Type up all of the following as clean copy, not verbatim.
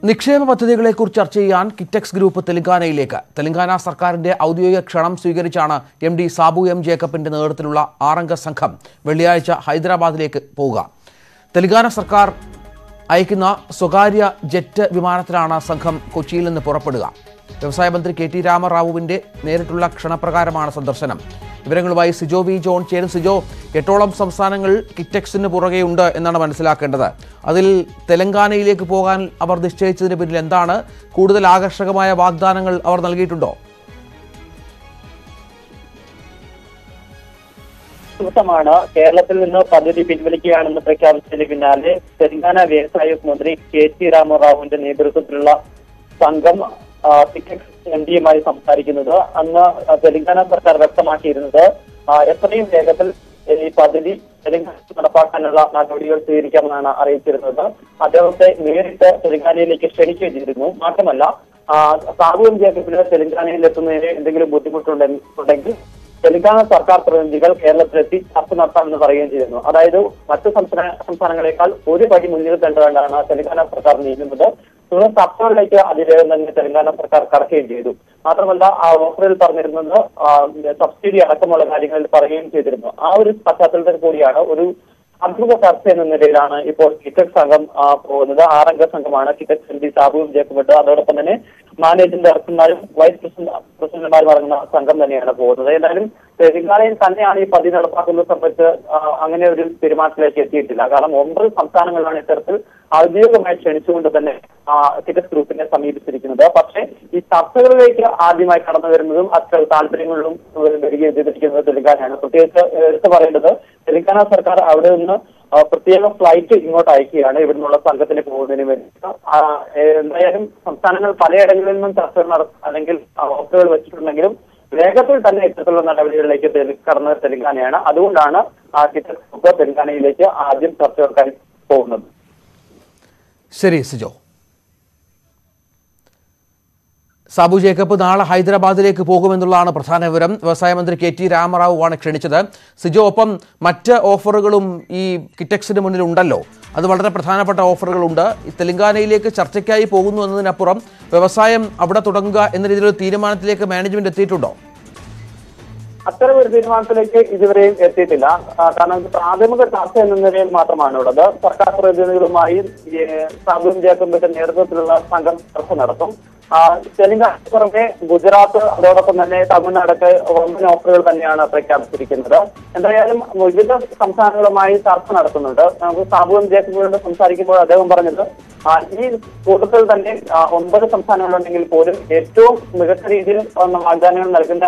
നിക്ഷേപ പദ്ധതികളെക്കുറിച്ച് ചർച്ച ചെയ്യാൻ കിറ്റെക്സ് ഗ്രൂപ്പ് തെലങ്കാനയിലേക്ക്. തെലങ്കാന സർക്കാരിന്റെ ഔദ്യോഗിക ക്ഷണം സ്വീകരിച്ചാണ് MD സാബു എം ജേക്കബിന്റെ നേതൃത്വത്തിലുള്ള 6-അംഗ സംഘം വെള്ളിയാഴ്ച ഹൈദരാബാദിലേക്ക് പോവുക. തെലങ്കാന സർക്കാർ അയക്കുന്ന സ്വകാര്യ ജെറ്റ് വിമാനത്തിലാണ് സംഘം കൊച്ചിയിൽ നിന്ന് പുറപ്പെടുക. വ്യവസായ മന്ത്രി KT രാമറാവുവിന്റെ നേരിട്ടുള്ള ക്ഷണപ്രകാരമാണ് സന്ദർശനം. വിവരങ്ങളുമായി സിജോ വി ജോൺ ചേരും. സിജോ, 8ഓളം സംസ്ഥാനങ്ങൾ കിറ്റെക്സിന് പുറകെയുണ്ട് എന്നാണ് മനസ്സിലാക്കേണ്ടത്. അതിൽ തെലങ്കാനയിലേക്ക് പോകാൻ അവർ നിശ്ചയിച്ചതിന് പിന്നിൽ എന്താണ്? കൂടുതൽ ആകർഷകമായ വാഗ്ദാനങ്ങൾ അവർ നൽകിയിട്ടുണ്ടോ? ദിവസമാണ് കേരളത്തിൽ നിന്ന് പദ്ധതി പിൻവലിക്കുകയാണെന്ന് പ്രഖ്യാപിച്ചതിന് പിന്നാലെ തെലങ്കാന വ്യവസായ മന്ത്രി KT രാമറാവുവിന്റെ നേതൃത്വത്തിലുള്ള സംഘം കിറ്റെക്സ് MDയുമായി സംസാരിക്കുന്നത്. അന്ന് തെലങ്കാന സർക്കാർ വ്യക്തമാക്കിയിരുന്നത് എത്രയും വേഗത്തിൽ ഈ പദ്ധതി തെലങ്കാന നടപ്പാക്കാനുള്ള നടപടികൾ സ്വീകരിക്കാമെന്നാണ് അറിയിച്ചിരുന്നത്. അദ്ദേഹത്തെ നേരിട്ട് തെലങ്കാനയിലേക്ക് ക്ഷണിക്കുകയും ചെയ്തിരുന്നു. മാത്രമല്ല, സാബു എം ജേക്കബിന് തെലങ്കാനയിൽ എത്തുന്നതിന് എന്തെങ്കിലും ബുദ്ധിമുട്ടുണ്ടെങ്കിൽ തെലങ്കാന സർക്കാർ പ്രതിനിധികൾ കേരളത്തിലെത്തി ചർച്ച നടത്താമെന്ന് പറയുകയും ചെയ്തിരുന്നു. അതായത് മറ്റു സംസ്ഥാനങ്ങളെക്കാൾ ഒരു പടി മുന്നിൽ കണ്ടുകൊണ്ടാണ് തെലങ്കാന സർക്കാർ നീങ്ങുന്നത്. തുടർന്ന് ചർച്ചകളിലേക്ക് അതിവേഗം തന്നെ തെലങ്കാന സർക്കാർ കടക്കുകയും ചെയ്തു. മാത്രമല്ല, ആ ഓഫറിൽ പറഞ്ഞിരുന്നത് സബ്സിഡി അടക്കമുള്ള കാര്യങ്ങളിൽ പറയുകയും ചെയ്തിരുന്നു. ആ ഒരു പശ്ചാത്തലത്തിൽ കൂടിയാണ് ഒരു അഭിമുഖ ചർച്ച എന്ന നിലയിലാണ് ഇപ്പോൾ കിറ്റെക്സ് സംഘം പോകുന്നത്. 6-അംഗ സംഘമാണ് കിറ്റെക്സ് MD സാബു ജേക്കബ്. അതോടൊപ്പം തന്നെ മാനേജിംഗ് ഡയറക്ടർമാരും വൈസ് പ്രസിഡന്റുമാരും അടങ്ങുന്ന സംഘം തന്നെയാണ് പോകുന്നത്. ഏതായാലും തെലങ്കാനയിൽ തന്നെയാണ് ഈ പദ്ധതി നടപ്പാക്കുന്നത് സംബന്ധിച്ച് അങ്ങനെ ഒരു തീരുമാനത്തിലേക്ക് എത്തിയിട്ടില്ല. കാരണം 9 സംസ്ഥാനങ്ങളിലാണ് ഇത്തരത്തിൽ ഔദ്യോഗികമായി ക്ഷണിച്ചുകൊണ്ട് തന്നെ കിറ്റെക്സ് ഗ്രൂപ്പിനെ സമീപിച്ചിരിക്കുന്നത്. പക്ഷേ ഈ ചർച്ചകളിലേക്ക് ആദ്യമായി കടന്നു വരുന്നതും അത്ര താല്പര്യങ്ങളിലും വരികയും ചെയ്തിരിക്കുന്നത് തെലങ്കാനയാണ്. പ്രത്യേകിച്ച് എടുത്തു പറയേണ്ടത്, തെലങ്കാന സർക്കാർ അവിടെ നിന്ന് പ്രത്യേക ഫ്ലൈറ്റ് ഇങ്ങോട്ട് അയക്കുകയാണ് ഇവിടുന്നുള്ള സംഘത്തിന് പോകുന്നതിന് വേണ്ടി. എന്തായാലും സംസ്ഥാനങ്ങൾ പലയിടങ്ങളിൽ നിന്നും ചർച്ചകൾ അല്ലെങ്കിൽ ഓഫറുകൾ വെച്ചിട്ടുണ്ടെങ്കിലും വേഗത്തിൽ തന്നെ ഇത്തരത്തിലുള്ള നടപടികളിലേക്ക് കടന്ന തെലങ്കാനയാണ്. അതുകൊണ്ടാണ് കിറ്റെക്സ് ഗ്രൂപ്പ് തെലങ്കാനയിലേക്ക് ആദ്യം ചർച്ചകൾക്കായി പോകുന്നത്. ശരി സിജോ. സാബു ജേക്കബ് നാളെ ഹൈദരാബാദിലേക്ക് പോകുമെന്നുള്ളതാണ് പ്രധാന വിവരം. വ്യവസായ മന്ത്രി KT രാമറാവുവാണ് ക്ഷണിച്ചത്. സിജോ, ഒപ്പം മറ്റ് ഓഫറുകളും ഈ കിറ്റെക്സിന് മുന്നിൽ ഉണ്ടല്ലോ. അത് വളരെ പ്രധാനപ്പെട്ട ഓഫറുകളുണ്ട്. ഈ തെലങ്കാനയിലേക്ക് ചർച്ചയ്ക്കായി പോകുന്നു എന്നതിനപ്പുറം വ്യവസായം അവിടെ തുടങ്ങുക എന്ന രീതിയിലൊരു തീരുമാനത്തിലേക്ക് മാനേജ്മെന്റ് എത്തിയിട്ടുണ്ടോ? അത്തരം ഒരു തീരുമാനത്തിലേക്ക് ഇതുവരെയും എത്തിയിട്ടില്ല. കാരണം ഇത് പ്രാഥമിക ചർച്ച എന്ന നിലയിൽ മാത്രമാണുള്ളത്. സർക്കാർ പ്രതിനിധികളുമായി സാബു ജേക്കബിന്റെ നേതൃത്വത്തിലുള്ള സംഘം ചർച്ച നടത്തും. തെലങ്കാനയ്ക്ക് പുറമെ ഗുജറാത്ത്, അതോടൊപ്പം തന്നെ തമിഴ്നാടൊക്കെ വമ്പൻ ഓഫറുകൾ തന്നെയാണ് പ്രഖ്യാപിച്ചിരിക്കുന്നത്. എന്തായാലും വിവിധ സംസ്ഥാനങ്ങളുമായി ചർച്ച നടത്തുന്നുണ്ട്. നമുക്ക് സാബു എം ജേക്കബിനോട് സംസാരിക്കുമ്പോൾ അദ്ദേഹം പറഞ്ഞത് ഈ കൂട്ടത്തിൽ തന്നെ 9 സംസ്ഥാനങ്ങളുണ്ടെങ്കിൽ പോലും ഏറ്റവും മികച്ച രീതിയിൽ വാഗ്ദാനങ്ങൾ നൽകുന്ന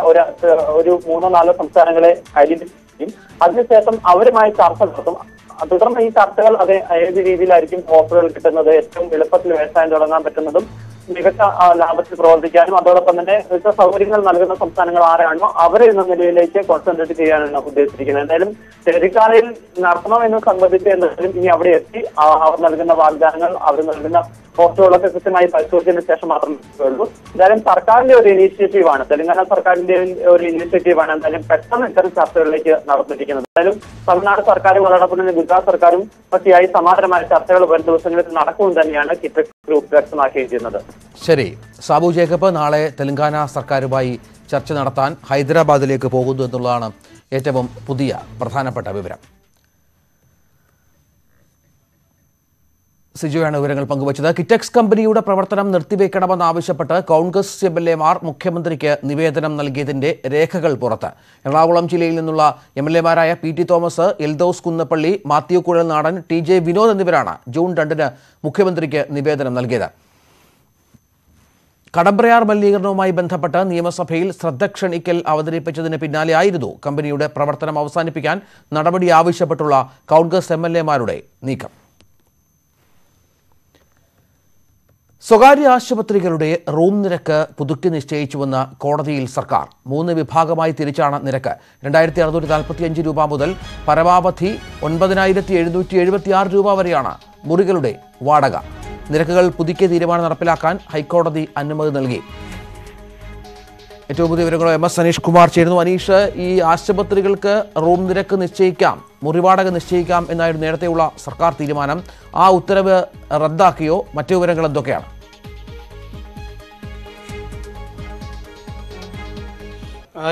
ഒരു 3-4 സംസ്ഥാനങ്ങളെ ഐഡന്റിഫൈ ചെയ്യും. അതിനുശേഷം അവരുമായി ചർച്ച നടത്തും. തുടർന്ന് ഈ ചർച്ചകൾ ഏത് രീതിയിലായിരിക്കും ഓഫറുകൾ കിട്ടുന്നത്, ഏറ്റവും എളുപ്പത്തിൽ വ്യവസായം തുടങ്ങാൻ പറ്റുന്നതും മികച്ച ലാഭത്തിൽ പ്രവർത്തിക്കാനും അതോടൊപ്പം തന്നെ മികച്ച സൗകര്യങ്ങൾ നൽകുന്ന സംസ്ഥാനങ്ങൾ ആരാണോ അവരെ എന്ന നിലയിലേക്ക് കോൺസെൻട്രേറ്റ് ചെയ്യാനാണ് ഉദ്ദേശിച്ചിരിക്കുന്നത്. എന്തായാലും തെലങ്കാനയിൽ നടത്തണമെന്ന് സംബന്ധിച്ച് എന്തായാലും ഇനി അവിടെ എത്തി അവർ നൽകുന്ന വാഗ്ദാനങ്ങൾ, അവർ നൽകുന്ന ഓഫറുകളൊക്കെ കൃത്യമായി പരിശോധിച്ചതിന് ശേഷം മാത്രമേ ഉള്ളൂ. എന്തായാലും സർക്കാരിന്റെ ഒരു ഇനീഷ്യേറ്റീവാണ്, തെലങ്കാന സർക്കാരിന്റെ ഒരു ഇനീഷ്യേറ്റീവാണ് എന്തായാലും പെട്ടെന്ന് ഇത്തരം ചർച്ചകളിലേക്ക് നടത്തിയിരിക്കുന്നത്. എന്തായാലും തമിഴ്നാട് സർക്കാരും അതോടൊപ്പം തന്നെ ഗുജറാത്ത് സർക്കാരും ഒക്കെയായി സമാന്തരമായ ചർച്ചകൾ വരും ദിവസങ്ങളിൽ നടക്കുമെന്ന് തന്നെയാണ് കിറ്റെക്സ് ഗ്രൂപ്പ് വ്യക്തമാക്കുകയും ചെയ്യുന്നത്. ശരി, സാബു ജേക്കബ് നാളെ തെലങ്കാന സർക്കാരുമായി ചർച്ച നടത്താൻ ഹൈദരാബാദിലേക്ക് പോകുന്നു എന്നുള്ളതാണ് ഏറ്റവും പുതിയ പ്രധാനപ്പെട്ട വിവരം. സിജോയാണ് വിവരങ്ങൾ പങ്കുവച്ചത്. കിറ്റെക്സ് കമ്പനിയുടെ പ്രവർത്തനം നിർത്തിവെക്കണമെന്നാവശ്യപ്പെട്ട് കോൺഗ്രസ് MLA-മാർ മുഖ്യമന്ത്രിക്ക് നിവേദനം നൽകിയതിന്റെ രേഖകൾ പുറത്ത്. എറണാകുളം ജില്ലയിൽ നിന്നുള്ള MLA-മാരായ PT തോമസ്, എൽദോസ് കുന്നപ്പള്ളി, മാത്യു കുഴൽനാടൻ, TJ വിനോദ് എന്നിവരാണ് ജൂൺ 2-ന് മുഖ്യമന്ത്രിക്ക് നിവേദനം നൽകിയത്. കടമ്പ്രയാർ മലിനീകരണവുമായി ബന്ധപ്പെട്ട് നിയമസഭയിൽ ശ്രദ്ധ ക്ഷണിക്കൽ അവതരിപ്പിച്ചതിന് പിന്നാലെയായിരുന്നു കമ്പനിയുടെ പ്രവർത്തനം അവസാനിപ്പിക്കാൻ നടപടി ആവശ്യപ്പെട്ടുള്ള കോൺഗ്രസ് MLA-മാരുടെ നീക്കം. സ്വകാര്യ ആശുപത്രികളുടെ റൂം നിരക്ക് പുതുക്കി നിശ്ചയിച്ചുവെന്ന കോടതിയിൽ സർക്കാർ 3 വിഭാഗമായി തിരിച്ചാണ് നിരക്ക്. 2645 രൂപ മുതൽ പരമാവധി 9776 രൂപ വരെയാണ് മുറികളുടെ വാടക. നിരക്കുകൾ പുതുക്കിയ തീരുമാനം നടപ്പിലാക്കാൻ ഹൈക്കോടതി അനുമതി നൽകി. ഏറ്റവും പുതിയ വിവരങ്ങൾ MS അനീഷ് കുമാർ ചേരുന്നു. അനീഷ്, ഈ ആശുപത്രികൾക്ക് റൂം നിരക്ക് നിശ്ചയിക്കാം മുറിവാടക നിശ്ചയിക്കാം എന്നായിരുന്നു നേരത്തെയുള്ള സർക്കാർ തീരുമാനം. ആ ഉത്തരവ് റദ്ദാക്കിയോ? മറ്റു വിവരങ്ങൾ എന്തൊക്കെയാണ്?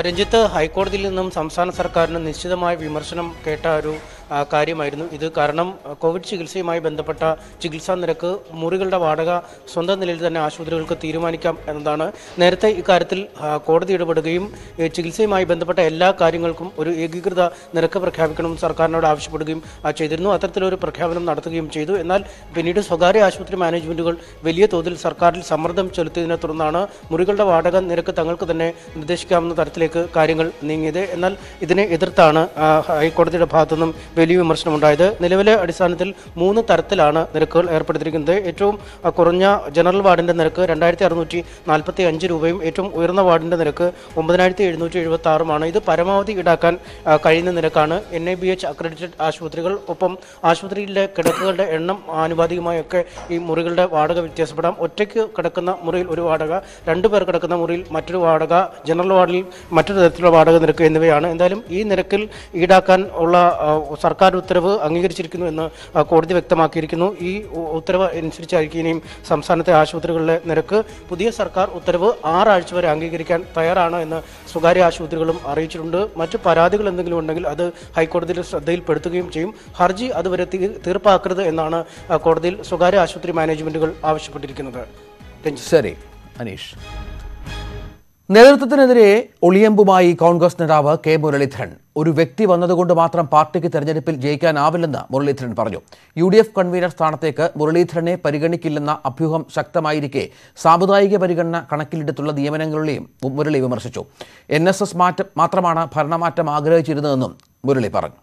രഞ്ജിത്ത്, ഹൈക്കോടതിയിൽ നിന്നും സംസ്ഥാന സർക്കാരിന് നിശ്ചിതമായ വിമർശനം കേട്ട ഒരു കാര്യമായിരുന്നു ഇത്. കാരണം കോവിഡ് ചികിത്സയുമായി ബന്ധപ്പെട്ട ചികിത്സാ നിരക്ക്, മുറികളുടെ വാടക സ്വന്തം നിലയിൽ തന്നെ ആശുപത്രികൾക്ക് തീരുമാനിക്കാം എന്നതാണ്. നേരത്തെ ഇക്കാര്യത്തിൽ കോടതി ഇടപെടുകയും ചികിത്സയുമായി ബന്ധപ്പെട്ട എല്ലാ കാര്യങ്ങൾക്കും ഒരു ഏകീകൃത നിരക്ക് പ്രഖ്യാപിക്കണമെന്ന് സർക്കാരിനോട് ആവശ്യപ്പെടുകയും ചെയ്തിരുന്നു. അത്തരത്തിലൊരു പ്രഖ്യാപനം നടത്തുകയും ചെയ്തു. എന്നാൽ പിന്നീട് സ്വകാര്യ ആശുപത്രി മാനേജ്മെന്റുകൾ വലിയ തോതിൽ സർക്കാരിൽ സമ്മർദ്ദം ചെലുത്തിയതിനെ തുടർന്നാണ് മുറികളുടെ വാടക നിരക്ക് തങ്ങൾക്ക് തന്നെ നിർദ്ദേശിക്കാവുന്ന തരത്തിലേക്ക് കാര്യങ്ങൾ നീങ്ങിയത്. എന്നാൽ ഇതിനെ എതിർത്താണ് ഹൈക്കോടതിയുടെ ഭാഗത്തുനിന്നും വലിയ വിമർശനമുണ്ടായത്. നിലവിലെ അടിസ്ഥാനത്തിൽ 3 തരത്തിലാണ് നിരക്കുകൾ ഏർപ്പെടുത്തിയിരിക്കുന്നത്. ഏറ്റവും കുറഞ്ഞ ജനറൽ വാർഡിന്റെ നിരക്ക് 2645 രൂപയും ഏറ്റവും ഉയർന്ന വാർഡിന്റെ നിരക്ക് 9776 ഇത് പരമാവധി ഈടാക്കാൻ കഴിയുന്ന നിരക്കാണ്. NABH അക്രഡിറ്റഡ് ആശുപത്രികൾ, ഒപ്പം ആശുപത്രിയിലെ കിടക്കുകളുടെ എണ്ണം ആനുപാതികമായൊക്കെ ഈ മുറികളുടെ വാടക വ്യത്യാസപ്പെടാം. ഒറ്റയ്ക്ക് കിടക്കുന്ന മുറിയിൽ ഒരു വാടക, 2 പേർ കിടക്കുന്ന മുറിയിൽ മറ്റൊരു വാടക, ജനറൽ വാർഡിൽ മറ്റൊരു തരത്തിലുള്ള വാടക നിരക്ക് എന്നിവയാണ്. എന്തായാലും ഈ നിരക്കിൽ ഈടാക്കാൻ ഉള്ള സർക്കാർ ഉത്തരവ് അംഗീകരിച്ചിരിക്കുന്നു എന്ന് കോടതി വ്യക്തമാക്കിയിരിക്കുന്നു. ഈ ഉത്തരവ് അനുസരിച്ചായിരിക്കും ഇനിയും സംസ്ഥാനത്തെ ആശുപത്രികളിലെ നിരക്ക്. പുതിയ സർക്കാർ ഉത്തരവ് 6 ആഴ്ച വരെ അംഗീകരിക്കാൻ തയ്യാറാണ് എന്ന് സ്വകാര്യ ആശുപത്രികളും അറിയിച്ചിട്ടുണ്ട്. മറ്റ് പരാതികൾ എന്തെങ്കിലും ഉണ്ടെങ്കിൽ അത് ഹൈക്കോടതിയുടെ ശ്രദ്ധയിൽപ്പെടുത്തുകയും ചെയ്യും. ഹർജി അതുവരെ തീർപ്പാക്കരുത് എന്നാണ് കോടതിയിൽ സ്വകാര്യ ആശുപത്രി മാനേജ്മെന്റുകൾ ആവശ്യപ്പെട്ടിരിക്കുന്നത്. ശരി അനീഷ്. നേതൃത്വത്തിനെതിരെ ഒളിയമ്പുമായി കോൺഗ്രസ് നേതാവ് കെ മുരളീധരൻ. ഒരു വ്യക്തി വന്നതുകൊണ്ട് മാത്രം പാർട്ടിക്ക് തെരഞ്ഞെടുപ്പിൽ ജയിക്കാനാവില്ലെന്ന് മുരളീധരൻ പറഞ്ഞു. UDF കൺവീനർ സ്ഥാനത്തേക്ക് മുരളീധരനെ പരിഗണിക്കില്ലെന്ന അഭ്യൂഹം ശക്തമായിരിക്കെ സാമുദായിക പരിഗണന കണക്കിലെടുത്തുള്ള നിയമനങ്ങളെയും മുരളി വിമർശിച്ചു. NSS മാത്രമാണ് ഭരണമാറ്റം ആഗ്രഹിച്ചിരുന്നതെന്നും മുരളി പറഞ്ഞു.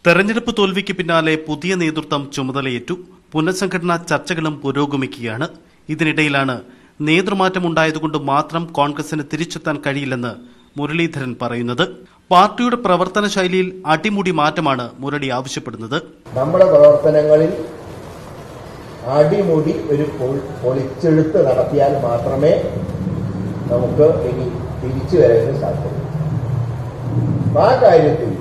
തെരഞ്ഞെടുപ്പ് തോൽവിക്ക് പിന്നാലെ പുതിയ നേതൃത്വം ചുമതലയേറ്റു. പുനഃസംഘടനാ ചർച്ചകളും പുരോഗമിക്കുകയാണ്. ഇതിനിടയിലാണ് നേതൃമാറ്റമുണ്ടായതുകൊണ്ട് മാത്രം കോൺഗ്രസിന് തിരിച്ചെത്താൻ കഴിയില്ലെന്ന് മുരളീധരൻ പറയുന്നത്. പാർട്ടിയുടെ പ്രവർത്തന ശൈലിയിൽ അടിമുടി മാറ്റമാണ് മുരളി ആവശ്യപ്പെടുന്നത്. നമ്മുടെ പ്രവർത്തനങ്ങളിൽ അടിമുടി ഒരു പൊളിച്ചെഴുത്ത് നടത്തിയാൽ മാത്രമേ നമുക്ക് ഇനി തിരിച്ചു വരാൻ സാധിക്കൂ. ആ കാര്യത്തിൽ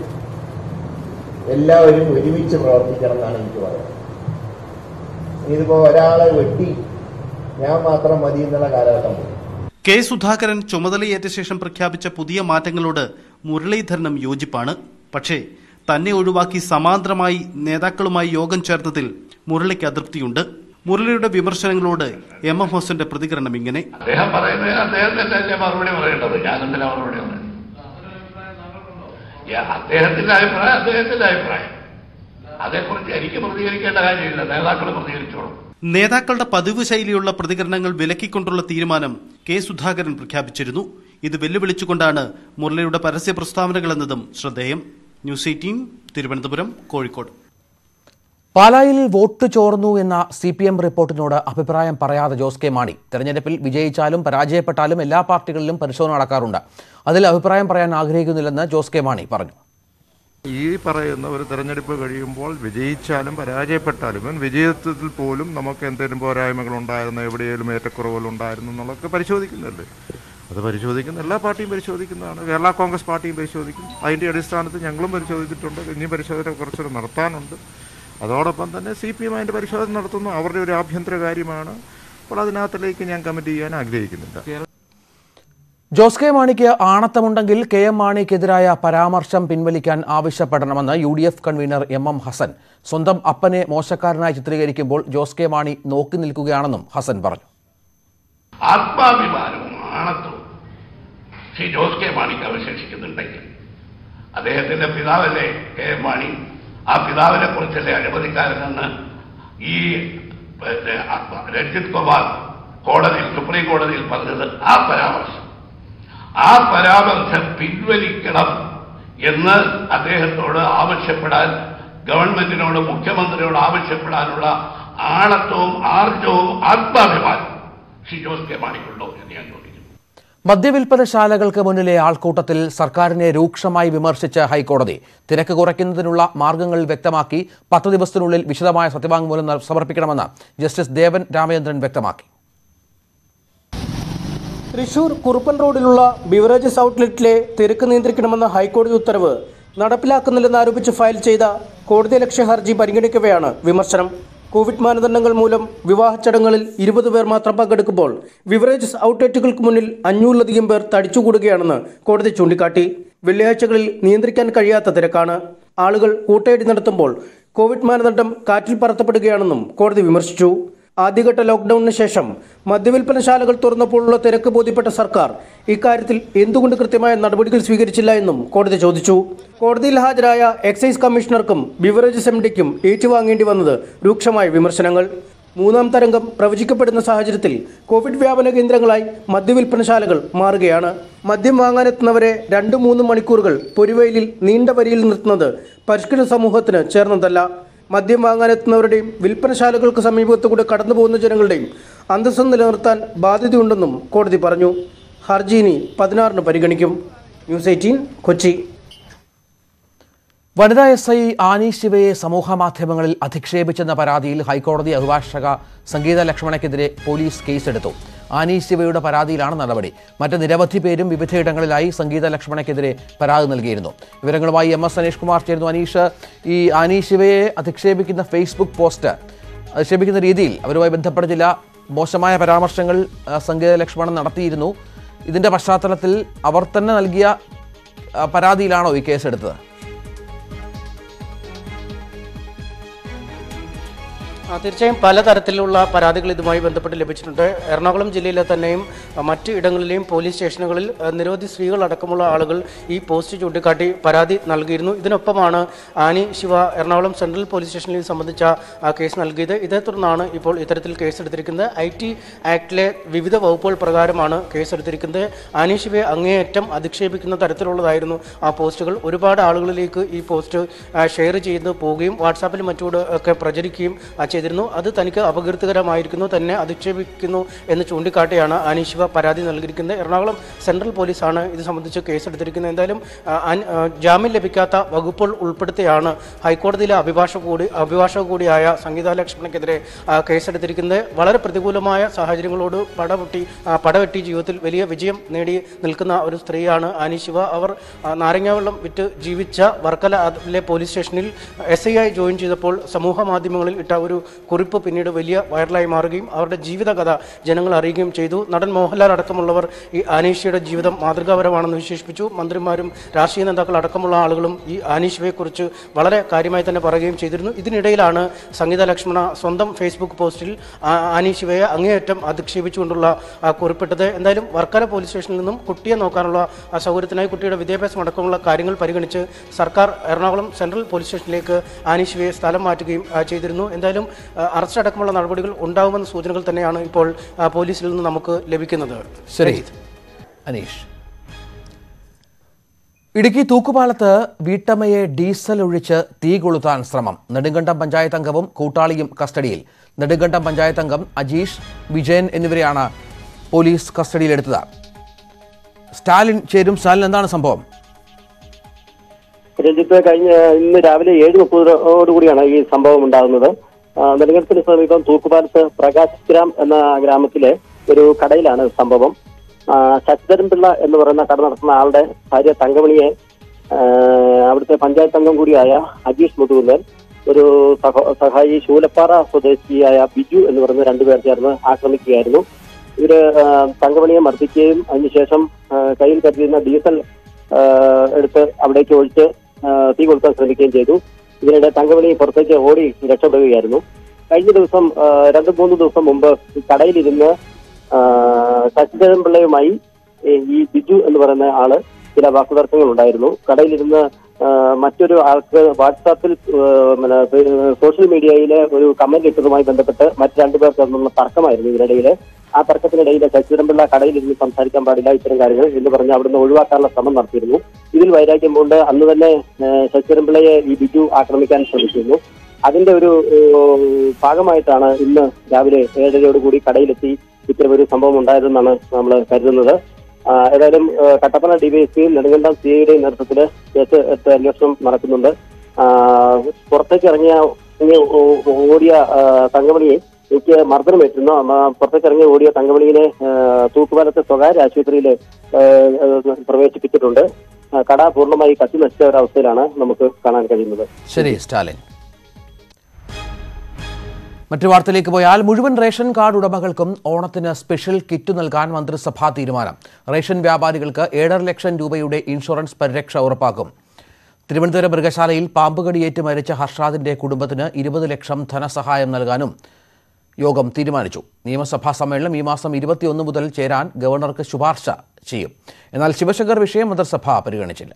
എല്ലാവരും ഒരുമിച്ച് പ്രവർത്തിക്കണം എന്നാണ് എനിക്ക് പറയുന്നത്. ഇതിപ്പോ ഒരാളെ വെട്ടി ഞാൻ മാത്രം മതി എന്നുള്ള കാലഘട്ടം. കെ സുധാകരൻ ചുമതലയേറ്റ ശേഷം പ്രഖ്യാപിച്ച പുതിയ മാറ്റങ്ങളോട് മുരളീധരനും യോജിപ്പാണ്. പക്ഷേ തന്നെ ഒഴിവാക്കി സമാന്തരമായി നേതാക്കളുമായി യോഗം ചേർത്തതിൽ മുരളിക്ക് അതൃപ്തിയുണ്ട്. മുരളിയുടെ വിമർശനങ്ങളോട് MM ഹോസന്റെ പ്രതികരണം ഇങ്ങനെ: അദ്ദേഹം പറയുന്നത് അദ്ദേഹത്തിന്റെ മറുപടി പറയേണ്ടത്, ഞാൻ എന്തിനാ മറുപടി പറയുന്നത്? അദ്ദേഹത്തിന്റെ അഭിപ്രായം അതേക്കുറിച്ച് എനിക്ക് പ്രതികരിക്കേണ്ട കാര്യമില്ല, നേതാക്കൾ പ്രതികരിച്ചോളും. നേതാക്കളുടെ പതിവ് ശൈലിയുള്ള പ്രതികരണങ്ങൾ വിലക്കിക്കൊണ്ടുള്ള തീരുമാനം കെ സുധാകരൻ പ്രഖ്യാപിച്ചിരുന്നു. ഇത് വെല്ലുവിളിച്ചുകൊണ്ടാണ് മുരളിയുടെ പരസ്യ പ്രസ്താവനകളെന്നതും ശ്രദ്ധേയം. ന്യൂസ് 18 തിരുവനന്തപുരം, കോഴിക്കോട്. പാലായിൽ വോട്ട് ചോർന്നു എന്ന CPM റിപ്പോർട്ടിനോട് അഭിപ്രായം പറയാതെ ജോസ് കെ മാണി. തെരഞ്ഞെടുപ്പിൽ വിജയിച്ചാലും പരാജയപ്പെട്ടാലും എല്ലാ പാർട്ടികളിലും പരിശോധന നടക്കാറുണ്ട്. അതിൽ അഭിപ്രായം പറയാൻ ആഗ്രഹിക്കുന്നില്ലെന്ന് ജോസ് കെ മാണി പറഞ്ഞു. ഈ പറയുന്ന ഒരു തെരഞ്ഞെടുപ്പ് കഴിയുമ്പോൾ വിജയിച്ചാലും പരാജയപ്പെട്ടാലും വിജയത്തിൽ പോലും നമുക്ക് എന്തെങ്കിലും പോരായ്മകൾ ഉണ്ടായിരുന്നു, എവിടെയെങ്കിലും ഏറ്റക്കുറവുകൾ ഉണ്ടായിരുന്നു എന്നുള്ളതൊക്കെ പരിശോധിക്കുന്നുണ്ട്. അത് പരിശോധിക്കുന്ന എല്ലാ പാർട്ടിയും പരിശോധിക്കുന്നതാണ്. കേരള കോൺഗ്രസ് പാർട്ടിയും പരിശോധിക്കും. അതിൻ്റെ അടിസ്ഥാനത്തിൽ ഞങ്ങളും പരിശോധിച്ചിട്ടുണ്ട്. ഇനി പരിശോധന കുറച്ചുകൂടെ നടത്താനുണ്ട്. അതോടൊപ്പം തന്നെ CPM അതിൻ്റെ പരിശോധന നടത്തുന്നു. അവരുടെ ഒരു ആഭ്യന്തര കാര്യമാണ്. അപ്പോൾ അതിനകത്തിലേക്ക് ഞാൻ കമന്റ് ചെയ്യാൻ ആഗ്രഹിക്കുന്നില്ല. ജോസ് കെ മാണിക്ക് ആണത്തമുണ്ടെങ്കിൽ KM മാണിക്കെതിരായ പരാമർശം പിൻവലിക്കാൻ ആവശ്യപ്പെടണമെന്ന് UDF കൺവീനർ MM ഹസൻ. സ്വന്തം അപ്പനെ മോശക്കാരനായി ചിത്രീകരിക്കുമ്പോൾ ജോസ് കെ മാണി നോക്കി നിൽക്കുകയാണെന്നും ഹസൻ പറഞ്ഞു. ആത്മാഭിമാനവും ആണത്തവും ശ്രീ ജോസ് കെ മാണിക്ക് അവശേഷിക്കുന്നുണ്ടെങ്കിൽ അദ്ദേഹത്തിന്റെ പിതാവല്ലേ KM മാണി, ആ പിതാവിനെ കുറിച്ചല്ലേ അഴിമതിക്കാരനെന്ന് ഈ രഞ്ജിത് കുമാർ സുപ്രീം കോടതിയിൽ പറഞ്ഞത്. ആ പരാമർശം പിൻവലിക്കണം എന്ന് അദ്ദേഹത്തോട് ആവശ്യപ്പെടാൻ, ഗവൺമെന്റിനോട്, മുഖ്യമന്ത്രിയോട് ആവശ്യപ്പെടാനുള്ള ആണത്വവും ആർജവും ആത്മാഭിമാനവും ശ്രീ ജോസ് കെ മാണിക്കുണ്ടോ എന്ന് ഞാൻ ചോദിക്കുന്നു. മദ്യവിൽപ്പനശാലകൾക്ക് മുന്നിലെ ആൾക്കൂട്ടത്തിൽ സർക്കാരിനെ രൂക്ഷമായി വിമർശിച്ച ഹൈക്കോടതി തിരക്ക് കുറയ്ക്കുന്നതിനുള്ള മാർഗങ്ങൾ വ്യക്തമാക്കി 10 ദിവസത്തിനുള്ളിൽ വിശദമായ സത്യവാങ്മൂലം സമർപ്പിക്കണമെന്ന് ജസ്റ്റിസ് ദേവൻ രാമചന്ദ്രൻ വ്യക്തമാക്കി. തൃശൂർ കുറുപ്പൻ റോഡിലുള്ള ബിവറേജസ് ഔട്ട്ലെറ്റിലെ തിരക്ക് നിയന്ത്രിക്കണമെന്ന ഹൈക്കോടതി ഉത്തരവ് നടപ്പിലാക്കുന്നില്ലെന്നാരോപിച്ച് ഫയൽ ചെയ്ത കോടതിയലക്ഷ്യ ഹർജി പരിഗണിക്കവെയാണ് വിമർശനം. കോവിഡ് മാനദണ്ഡങ്ങൾ മൂലം വിവാഹ ചടങ്ങുകളിൽ 20 പേർ മാത്രം പങ്കെടുക്കുമ്പോൾ ബിവറേജസ് ഔട്ട്ലെറ്റുകൾക്ക് മുന്നിൽ 500-ലധികം പേർ തടിച്ചുകൂടുകയാണെന്ന് കോടതി ചൂണ്ടിക്കാട്ടി. വെള്ളിയാഴ്ചകളിൽ നിയന്ത്രിക്കാൻ കഴിയാത്ത തിരക്കാണ്. ആളുകൾ കൂട്ടയടി നടത്തുമ്പോൾ കോവിഡ് മാനദണ്ഡം കാറ്റിൽ പറത്തപ്പെടുകയാണെന്നും കോടതി വിമർശിച്ചു. ആദ്യഘട്ട ലോക്ക്ഡൌണിന് ശേഷം മദ്യവിൽപ്പനശാലകൾ തുറന്നപ്പോഴുള്ള തിരക്ക് ബോധ്യപ്പെട്ട സർക്കാർ ഇക്കാര്യത്തിൽ എന്തുകൊണ്ട് കൃത്യമായ നടപടികൾ സ്വീകരിച്ചില്ല എന്നും കോടതി ചോദിച്ചു. കോടതിയിൽ ഹാജരായ എക്സൈസ് കമ്മീഷണർക്കും ബിവറേജസ് എംഡിക്കും ഏറ്റുവാങ്ങേണ്ടി വന്നത് രൂക്ഷമായ വിമർശനങ്ങൾ. മൂന്നാം തരംഗം പ്രവചിക്കപ്പെടുന്ന സാഹചര്യത്തിൽ കോവിഡ് വ്യാപന കേന്ദ്രങ്ങളായി മദ്യവിൽപ്പനശാലകൾ മാറുകയാണ്. മദ്യം വാങ്ങാനെത്തുന്നവരെ 2-3 മണിക്കൂറുകൾ പൊരുവെയിലിൽ നീണ്ട വരിയിൽ നിർത്തുന്നത് പരിഷ്കൃത സമൂഹത്തിന് ചേർന്നതല്ല. മദ്യം വാങ്ങാനെത്തുന്നവരുടെയും വിൽപ്പനശാലകൾക്ക് സമീപത്തുകൂടെ കടന്നുപോകുന്ന ജനങ്ങളുടെയും അന്തസ്സ് നിലനിർത്താൻ ബാധ്യതയുണ്ടെന്നും കോടതി പറഞ്ഞു. ഹർജി ഇനി 16-ന് പരിഗണിക്കും. ന്യൂസ് 18 കൊച്ചി. വനിതാ SI ആനി ശിവയെ സമൂഹമാധ്യമങ്ങളിൽ അധിക്ഷേപിച്ചെന്ന പരാതിയിൽ ഹൈക്കോടതി അഭിഭാഷക സംഗീത ലക്ഷ്മണയ്ക്കെതിരെ പോലീസ് കേസെടുത്തു. ആനി ശിവയുടെ പരാതിയിലാണ് നടപടി. മറ്റ് നിരവധി പേരും വിവിധയിടങ്ങളിലായി സംഗീത ലക്ഷ്മണയ്ക്കെതിരെ പരാതി നൽകിയിരുന്നു. വിവരങ്ങളുമായി MS അനീഷ് കുമാർ ചേരുന്നു. അനീഷ്, ഈ ആനി ശിവയെ അധിക്ഷേപിക്കുന്ന ഫേസ്ബുക്ക് പോസ്റ്റ് അധിക്ഷേപിക്കുന്ന രീതിയിൽ അവരുമായി ബന്ധപ്പെട്ട ചില മോശമായ പരാമർശങ്ങൾ സംഗീത ലക്ഷ്മണൻ നടത്തിയിരുന്നു. ഇതിൻ്റെ പശ്ചാത്തലത്തിൽ അവർ തന്നെ നൽകിയ പരാതിയിലാണോ ഈ കേസെടുത്തത്? തീർച്ചയായും പലതരത്തിലുള്ള പരാതികൾ ഇതുമായി ബന്ധപ്പെട്ട് ലഭിച്ചിട്ടുണ്ട്. എറണാകുളം ജില്ലയിലെ തന്നെയും മറ്റ് ഇടങ്ങളിലെയും പോലീസ് സ്റ്റേഷനുകളിൽ നിരവധി സ്ത്രീകളടക്കമുള്ള ആളുകൾ ഈ പോസ്റ്റ് ചൂണ്ടിക്കാട്ടി പരാതി നൽകിയിരുന്നു. ഇതിനൊപ്പമാണ് ആനി ശിവ എറണാകുളം സെൻട്രൽ പോലീസ് സ്റ്റേഷനിൽ സംബന്ധിച്ച കേസ് നൽകിയത്. ഇതേ തുടർന്നാണ് ഇപ്പോൾ ഇത്തരത്തിൽ കേസെടുത്തിരിക്കുന്നത്. IT ആക്ടിലെ വിവിധ വകുപ്പുകൾ പ്രകാരമാണ് കേസെടുത്തിരിക്കുന്നത്. ആനി ശിവയെ അങ്ങേയറ്റം അധിക്ഷേപിക്കുന്ന തരത്തിലുള്ളതായിരുന്നു ആ പോസ്റ്റുകൾ. ഒരുപാട് ആളുകളിലേക്ക് ഈ പോസ്റ്റ് ഷെയർ ചെയ്ത് പോവുകയും വാട്സാപ്പിൽ മറ്റോട് ഒക്കെ പ്രചരിക്കുകയും ചെയ്തിരുന്നു. അത് തനിക്ക് അപകീർത്തികരമായിരിക്കുന്നു, തന്നെ അധിക്ഷേപിക്കുന്നു എന്ന് ചൂണ്ടിക്കാട്ടിയാണ് ആനി ശിവ പരാതി നൽകിയിരിക്കുന്നത്. എറണാകുളം സെൻട്രൽ പോലീസാണ് ഇത് സംബന്ധിച്ച് കേസെടുത്തിരിക്കുന്നത്. എന്തായാലും ജാമ്യം ലഭിക്കാത്ത വകുപ്പുകൾ ഉൾപ്പെടുത്തിയാണ് ഹൈക്കോടതിയിലെ അഭിഭാഷക കൂടിയായ സംഗീത ലക്ഷ്മണയ്ക്കെതിരെ കേസെടുത്തിരിക്കുന്നത്. വളരെ പ്രതികൂലമായ സാഹചര്യങ്ങളോട് പടവെട്ടി ജീവിതത്തിൽ വലിയ വിജയം നേടി നിൽക്കുന്ന ഒരു സ്ത്രീയാണ് ആനി ശിവ. അവർ നാരങ്ങാവെള്ളം വിറ്റ് ജീവിച്ച വർക്കലയിലെ പോലീസ് സ്റ്റേഷനിൽ SI ആയി ജോയിൻ ചെയ്തപ്പോൾ സമൂഹ മാധ്യമങ്ങളിൽ ഇട്ട ഒരു കുറിപ്പ് പിന്നീട് വലിയ വൈറലായി മാറുകയും അവരുടെ ജീവിതകഥ ജനങ്ങൾ അറിയുകയും ചെയ്തു. നടൻ മോഹൻലാൽ അടക്കമുള്ളവർ ഈ ആനീഷയുടെ ജീവിതം മാതൃകാപരമാണെന്ന് വിശേഷിപ്പിച്ചു. മന്ത്രിമാരും രാഷ്ട്രീയ നേതാക്കൾ അടക്കമുള്ള ആളുകളും ഈ ആനീഷയെക്കുറിച്ച് വളരെ കാര്യമായി തന്നെ പറയുകയും ചെയ്തിരുന്നു. ഇതിനിടയിലാണ് സംഗീത ലക്ഷ്മണ സ്വന്തം ഫേസ്ബുക്ക് പോസ്റ്റിൽ ആനി ശിവയെ അങ്ങേയറ്റം അധിക്ഷേപിച്ചുകൊണ്ടുള്ള കുറിപ്പിട്ടത്. എന്തായാലും വർക്കല പോലീസ് സ്റ്റേഷനിൽ നിന്നും കുട്ടിയെ നോക്കാനുള്ള സൗകര്യത്തിനായി കുട്ടിയുടെ വിദ്യാഭ്യാസം അടക്കമുള്ള കാര്യങ്ങൾ പരിഗണിച്ച് സർക്കാർ എറണാകുളം സെൻട്രൽ പോലീസ് സ്റ്റേഷനിലേക്ക് ആനി ശിവയെ സ്ഥലം മാറ്റുകയും ചെയ്തിരുന്നു. എന്തായാലും അറസ്റ്റ് അടക്കമുള്ള നടപടികൾ ഉണ്ടാകുമെന്ന സൂചനകൾ തന്നെയാണ് ഇപ്പോൾ പോലീസിൽ നിന്ന് നമുക്ക് ലഭിക്കുന്നത്. ശരി അനീഷ്. ഇടുക്കി തൂക്കുപാലത്ത് വീട്ടമ്മയെ ഡീസൽ ഒഴിച്ച് തീ കൊളുത്താൻ ശ്രമം. നെടുങ്കണ്ടം പഞ്ചായത്ത് അംഗവും കൂട്ടാളിയും കസ്റ്റഡിയിൽ. നെടുങ്കണ്ടം പഞ്ചായത്ത് അംഗം അജീഷ്, വിജയൻ എന്നിവരെയാണ് പോലീസ് കസ്റ്റഡിയിലെടുത്തത്. സ്റ്റാലിൻ ചേരും. സ്റ്റാലിൻ, എന്താണ് സംഭവം? രഞ്ജിത്ത്, ഇന്ന് രാവിലെ 7:30 ഈ സംഭവം ഉണ്ടാകുന്നത്. നെടുങ്കണ്ടത്തിന് സമീപം തൂക്കുപാലത്ത് പ്രകാശ് ഗ്രാം എന്ന ഗ്രാമത്തിലെ ഒരു കടയിലാണ് സംഭവം. ശശിധരൻ പിള്ള എന്ന് പറയുന്ന കട നടത്തുന്ന ആളുടെ ഭാര്യ തങ്കമണിയെ അവിടുത്തെ പഞ്ചായത്ത് അംഗം കൂടിയായ അജീഷ് മുതുകുന്നൻ, ഒരു സഹായി ശൂലപ്പാറ സ്വദേശിയായ ബിജു എന്ന് പറയുന്ന 2 പേർ ചേർന്ന് ആക്രമിക്കുകയായിരുന്നു. ഇവര് തങ്കമണിയെ മർദ്ദിക്കുകയും അതിനുശേഷം കയ്യിൽ കരുതിയിരുന്ന ഡീസൽ എടുത്ത് അവിടേക്ക് ഒഴിച്ച് തീ കൊളുത്താൻ ശ്രമിക്കുകയും ചെയ്തു. ഇതിനിടെ തങ്കമണി പുറത്തേക്ക് ഓടി രക്ഷപ്പെടുകയായിരുന്നു. കഴിഞ്ഞ ദിവസം 2-3 ദിവസം മുമ്പ് കടയിലിരുന്ന് ശശിധരൻ പിള്ളയുമായി ഈ ബിജു എന്ന് പറയുന്ന ആള് ചില വാക്കുതർക്കങ്ങൾ ഉണ്ടായിരുന്നു. കടയിലിരുന്ന് മറ്റൊരു ആൾക്ക് വാട്സാപ്പിൽ സോഷ്യൽ മീഡിയയിലെ ഒരു കമന്റ് ഇട്ടതുമായി ബന്ധപ്പെട്ട് മറ്റ് 2 പേർ ചേർന്നുള്ള തർക്കമായിരുന്നു ഇതിനിടയിൽ. ആ തർക്കത്തിനിടയിൽ ശശിധരൻപിള്ള കടയിലിരുന്ന് സംസാരിക്കാൻ പാടില്ല, ഇത്തരം കാര്യങ്ങൾ എന്ന് പറഞ്ഞ് അവിടുന്ന് ഒഴിവാക്കാനുള്ള ശ്രമം നടത്തിയിരുന്നു. ഇതിൽ വൈരാഗ്യം കൊണ്ട് അന്ന് തന്നെ ശശിധരൻപിള്ളയെ ഈ ബിജു ആക്രമിക്കാൻ ശ്രമിച്ചിരുന്നു. അതിന്റെ ഒരു ഭാഗമായിട്ടാണ് ഇന്ന് രാവിലെ 7:30 കടയിലെത്തി ഇത്തരം ഒരു സംഭവം ഉണ്ടായതെന്നാണ് നമ്മൾ കരുതുന്നത്. ഏതായാലും കട്ടപ്പന ഡിവൈഎസ്പിയും നെടുങ്കണ്ടം CIയുടെയും നേതൃത്വത്തിൽ കേസ് എടുത്ത് അന്വേഷണം നടക്കുന്നുണ്ട്. പുറത്തേക്ക് ഓടിയ തങ്കമണിയെ എനിക്ക് മർദ്ദനമേറ്റിരുന്നു. പുറത്തേക്ക് ഓടിയ തങ്കമണിയെ തൂക്കുപാലത്തെ സ്വകാര്യ ആശുപത്രിയിൽ പ്രവേശിപ്പിച്ചിട്ടുണ്ട്. കട പൂർണ്ണമായി കത്തി നശിച്ച ഒരവസ്ഥയിലാണ് നമുക്ക് കാണാൻ കഴിയുന്നത്. ശരി സ്റ്റാലിൻ. മറ്റു വാർത്തയിലേക്ക് പോയാൽ മുഴുവൻ റേഷൻ കാർഡ് ഉടമകൾക്കും ഓണത്തിന് സ്പെഷ്യൽ കിറ്റ് നൽകാൻ മന്ത്രിസഭാ തീരുമാനം. റേഷൻ വ്യാപാരികൾക്ക് 7.5 ലക്ഷം രൂപയുടെ ഇൻഷുറൻസ് പരിരക്ഷ ഉറപ്പാക്കും. തിരുവനന്തപുരം മൃഗശാലയിൽ പാമ്പുകടിയേറ്റ് മരിച്ച ഹർഷാദിന്റെ കുടുംബത്തിന് 20 ലക്ഷം ധനസഹായം നൽകാനും യോഗം തീരുമാനിച്ചു. നിയമസഭാ സമ്മേളനം ഈ മാസം 21 മുതൽ ചേരാൻ ഗവർണർക്ക് ശുപാർശ ചെയ്യും. എന്നാൽ ശിവശങ്കർ വിഷയം മന്ത്രിസഭ പരിഗണിച്ചില്ല.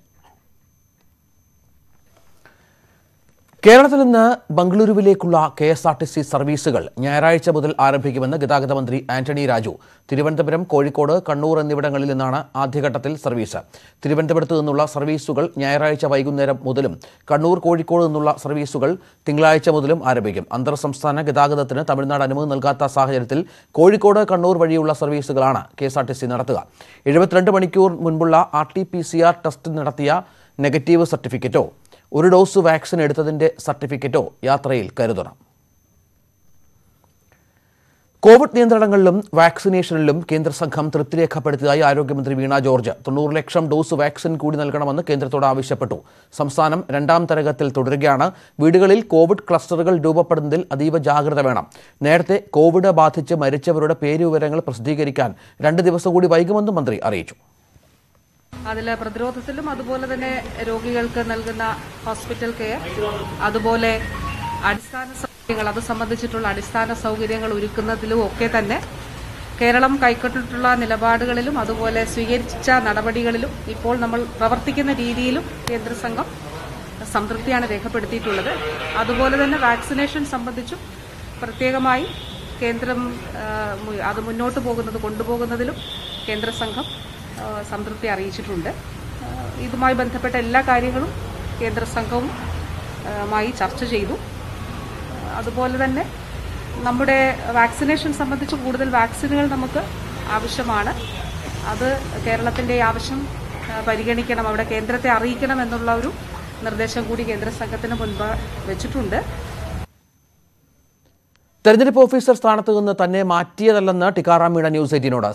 കേരളത്തിൽ നിന്ന് ബംഗളൂരുവിലേക്കുള്ള KSRTC സർവീസുകൾ ഞായറാഴ്ച മുതൽ ആരംഭിക്കുമെന്ന് ഗതാഗത മന്ത്രി ആന്റണി രാജു. തിരുവനന്തപുരം, കോഴിക്കോട്, കണ്ണൂർ എന്നിവിടങ്ങളിൽ നിന്നാണ് ആദ്യഘട്ടത്തിൽ സർവീസ്. തിരുവനന്തപുരത്ത് നിന്നുള്ള സർവീസുകൾ ഞായറാഴ്ച വൈകുന്നേരം മുതലും കണ്ണൂർ, കോഴിക്കോട് നിന്നുള്ള സർവീസുകൾ തിങ്കളാഴ്ച മുതലും ആരംഭിക്കും. അന്തർ സംസ്ഥാന ഗതാഗതത്തിന് തമിഴ്നാട് അനുമതി നൽകാത്ത സാഹചര്യത്തിൽ കോഴിക്കോട്, കണ്ണൂർ വഴിയുള്ള സർവീസുകളാണ് KSRTC നടത്തുക. 72 മണിക്കൂർ മുൻപുള്ള RT-PCR ടെസ്റ്റ് നടത്തിയ നെഗറ്റീവ് സർട്ടിഫിക്കറ്റോ 1 ഡോസ് വാക്സിൻ എടുത്തതിന്റെ സർട്ടിഫിക്കറ്റോ യാത്രയിൽ കരുതണം. കോവിഡ് നിയന്ത്രണങ്ങളിലും വാക്സിനേഷനിലും കേന്ദ്ര സംഘം തൃപ്തി രേഖപ്പെടുത്തിയതായി ആരോഗ്യമന്ത്രി വീണ ജോർജ്. 90 ലക്ഷം ഡോസ് വാക്സിൻ കൂടി നൽകണമെന്ന് കേന്ദ്രത്തോട് ആവശ്യപ്പെട്ടു. സംസ്ഥാനം 2ാം തരംഗത്തിൽ തുടരുകയാണ്. വീടുകളിൽ കോവിഡ് ക്ലസ്റ്ററുകൾ രൂപപ്പെടുന്നതിൽ അതീവ ജാഗ്രത വേണം. നേരത്തെ കോവിഡ് ബാധിച്ച് മരിച്ചവരുടെ പേരുവിവരങ്ങൾ പ്രസിദ്ധീകരിക്കാൻ 2 ദിവസം കൂടി വൈകുമെന്നും മന്ത്രി അറിയിച്ചു. അതിൽ പ്രതിരോധത്തിലും അതുപോലെ തന്നെ രോഗികൾക്ക് നൽകുന്ന ഹോസ്പിറ്റൽ കെയർ, അതുപോലെ അടിസ്ഥാന സൗകര്യങ്ങൾ, അത് സംബന്ധിച്ചിട്ടുള്ള അടിസ്ഥാന സൗകര്യങ്ങൾ ഒരുക്കുന്നതിലും ഒക്കെ തന്നെ കേരളം കൈക്കൊണ്ടിട്ടുള്ള നിലപാടുകളിലും അതുപോലെ സ്വീകരിച്ച നടപടികളിലും ഇപ്പോൾ നമ്മൾ പ്രവർത്തിക്കുന്ന രീതിയിലും കേന്ദ്ര സംഘം സംതൃപ്തിയാണ് രേഖപ്പെടുത്തിയിട്ടുള്ളത്. അതുപോലെ തന്നെ വാക്സിനേഷൻ സംബന്ധിച്ചും പ്രത്യേകമായി കേന്ദ്രം അത് മുന്നോട്ട് കൊണ്ടുപോകുന്നതിലും കേന്ദ്ര സംഘം സംതൃപ്തി അറിയിച്ചിട്ടുണ്ട്. ഇതുമായി ബന്ധപ്പെട്ട എല്ലാ കാര്യങ്ങളും കേന്ദ്ര സംഘവുമായി ചർച്ച ചെയ്തു. അതുപോലെ തന്നെ നമ്മുടെ വാക്സിനേഷൻ സംബന്ധിച്ച് കൂടുതൽ വാക്സിനുകൾ നമുക്ക് ആവശ്യമാണ്. അത് കേരളത്തിൻ്റെ ആവശ്യം പരിഗണിക്കണം, അവിടെ കേന്ദ്രത്തെ അറിയിക്കണം എന്നുള്ള ഒരു നിർദ്ദേശം കൂടി കേന്ദ്ര സംഘത്തിന് മുൻപ് വെച്ചിട്ടുണ്ട്. തെരഞ്ഞെടുപ്പ് ഓഫീസർ സ്ഥാനത്ത് നിന്ന് തന്നെ മാറ്റിയതല്ലെന്ന് ടിക്കാറാം മീണ ന്യൂസ് 18നോട്.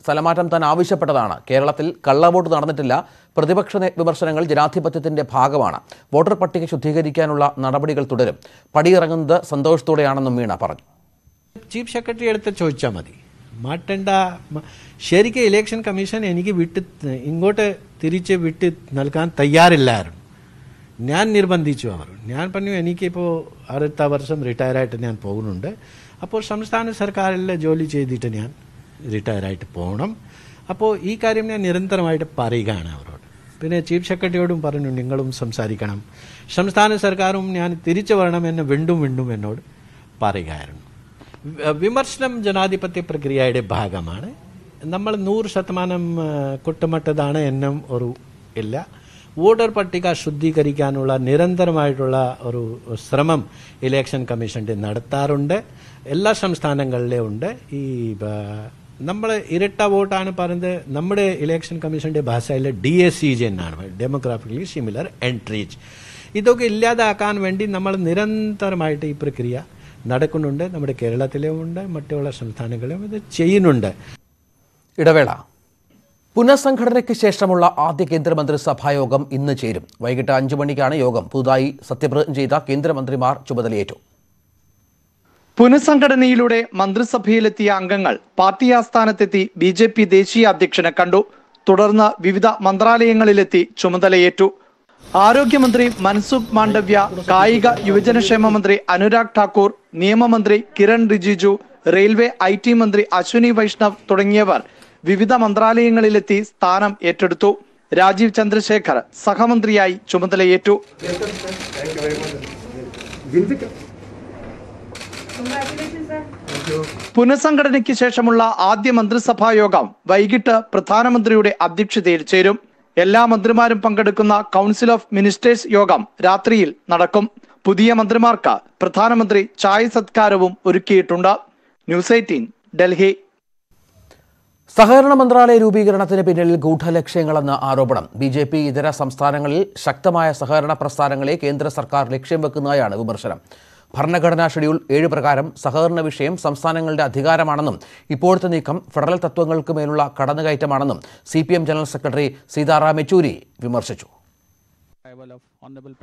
സ്ഥലമാറ്റം താൻ ആവശ്യപ്പെട്ടതാണ്. കേരളത്തിൽ കള്ളവോട്ട് നടന്നിട്ടില്ല. പ്രതിപക്ഷ വിമർശനങ്ങൾ ജനാധിപത്യത്തിന്റെ ഭാഗമാണ്. വോട്ടർ പട്ടിക ശുദ്ധീകരിക്കാനുള്ള നടപടികൾ തുടരും. പടിയിറങ്ങുന്നത് സന്തോഷത്തോടെയാണെന്നും മീണ പറഞ്ഞു. ചീഫ് സെക്രട്ടറി അടുത്ത് ചോദിച്ചാൽ മതി, മാറ്റേണ്ട. ശരിക്കും ഇലക്ഷൻ കമ്മീഷൻ എനിക്ക് ഇങ്ങോട്ട് തിരിച്ച് വിട്ട് നൽകാൻ തയ്യാറില്ലായിരുന്നു. ഞാൻ നിർബന്ധിച്ചു അവർ. ഞാൻ പറഞ്ഞു എനിക്കിപ്പോൾ അടുത്ത വർഷം റിട്ടയറായിട്ട് ഞാൻ പോകുന്നുണ്ട്. അപ്പോൾ സംസ്ഥാന സർക്കാരിൽ ജോലി ചെയ്തിട്ട് ഞാൻ റിട്ടയറായിട്ട് പോകണം. അപ്പോൾ ഈ കാര്യം ഞാൻ നിരന്തരമായിട്ട് പറയുകയാണ് അവരോട്. പിന്നെ ചീഫ് സെക്രട്ടറിയോടും പറഞ്ഞു നിങ്ങളും സംസാരിക്കണം, സംസ്ഥാന സർക്കാരും ഞാൻ തിരിച്ചു വരണമെന്ന് വീണ്ടും എന്നോട് പറയുകയായിരുന്നു. വിമർശനം ജനാധിപത്യ പ്രക്രിയയുടെ ഭാഗമാണ്. നമ്മൾ 100% കുറ്റമറ്റതാണ് എന്നും ഒരു ഇല്ല. വോട്ടർ പട്ടിക ശുദ്ധീകരിക്കാനുള്ള നിരന്തരമായിട്ടുള്ള ഒരു ശ്രമം ഇലക്ഷൻ കമ്മീഷൻ്റെ നടത്താറുണ്ട്. എല്ലാ സംസ്ഥാനങ്ങളിലും ഉണ്ട്. ഈ നമ്മൾ ഇരട്ട വോട്ടാണ് പറയുന്നത്. നമ്മുടെ ഇലക്ഷൻ കമ്മീഷൻ്റെ ഭാഷയിൽ DSCJ എന്നാണ്, ഡെമോഗ്രാഫിക്കലി സിമിലർ എൻട്രീസ്. ഇതൊക്കെ ഇല്ലാതാക്കാൻ വേണ്ടി നമ്മൾ നിരന്തരമായിട്ട് ഈ പ്രക്രിയ നടക്കുന്നുണ്ട്. നമ്മുടെ കേരളത്തിലും ഉണ്ട്, മറ്റുള്ള സംസ്ഥാനങ്ങളിലും ഇത് ചെയ്യുന്നുണ്ട്. ഇടവേള. പുനഃസംഘടനയ്ക്ക് ശേഷമുള്ള ആദ്യ കേന്ദ്രമന്ത്രിസഭായോഗം ഇന്ന് ചേരും. വൈകിട്ട് 5 മണിക്കാണ് യോഗം. പുതുതായി സത്യപ്രതിജ്ഞ ചെയ്ത കേന്ദ്രമന്ത്രിമാർ ചുമതലയേറ്റു. പുനഃസംഘടനയിലൂടെ മന്ത്രിസഭയിലെത്തിയ അംഗങ്ങൾ പാർട്ടി ആസ്ഥാനത്തെത്തി BJP ദേശീയ അധ്യക്ഷനെ കണ്ടു. തുടർന്ന് വിവിധ മന്ത്രാലയങ്ങളിലെത്തി ചുമതലയേറ്റു. ആരോഗ്യമന്ത്രി മൻസുഖ് മാണ്ഡവ്യ, കായിക യുവജനക്ഷേമ മന്ത്രി അനുരാഗ് ഠാക്കൂർ, നിയമമന്ത്രി കിരൺ റിജിജു, റെയിൽവേ IT മന്ത്രി അശ്വിനി വൈഷ്ണവ് തുടങ്ങിയവർ വിവിധ മന്ത്രാലയങ്ങളിലെത്തി സ്ഥാനം ഏറ്റെടുത്തു. രാജീവ് ചന്ദ്രശേഖർ സഹമന്ത്രിയായി ചുമതലയേറ്റു. പുനഃസംഘടനയ്ക്ക് ശേഷമുള്ള ആദ്യ മന്ത്രിസഭാ യോഗം വൈകിട്ട് പ്രധാനമന്ത്രിയുടെ അധ്യക്ഷതയിൽ ചേരും. എല്ലാ മന്ത്രിമാരും പങ്കെടുക്കുന്ന കൗൺസിൽ ഓഫ് മിനിസ്റ്റേഴ്സ് യോഗം രാത്രിയിൽ നടക്കും. പുതിയ മന്ത്രിമാർക്ക് പ്രധാനമന്ത്രി ചായ സത്കാരവും ഒരുക്കിയിട്ടുണ്ട്. ന്യൂസ് 18 ഡൽഹി. സഹകരണ മന്ത്രാലയ രൂപീകരണത്തിന് പിന്നിൽ ഗൂഢലക്ഷ്യങ്ങളെന്ന ആരോപണം. BJP ഇതര സംസ്ഥാനങ്ങളിൽ ശക്തമായ സഹകരണ പ്രസ്ഥാനങ്ങളെ കേന്ദ്ര സർക്കാർ ലക്ഷ്യം വെക്കുന്നതായാണ് വിമർശനം. ഭരണഘടനാ ഷെഡ്യൂൾ 7 പ്രകാരം സഹകരണ വിഷയം സംസ്ഥാനങ്ങളുടെ അധികാരമാണെന്നും ഇപ്പോഴത്തെ നീക്കം ഫെഡറൽ തത്വങ്ങൾക്ക് മേലുള്ള കടന്നുകയറ്റമാണെന്നും CPM general secretary Sitaram Yechury വിമർശിച്ചു.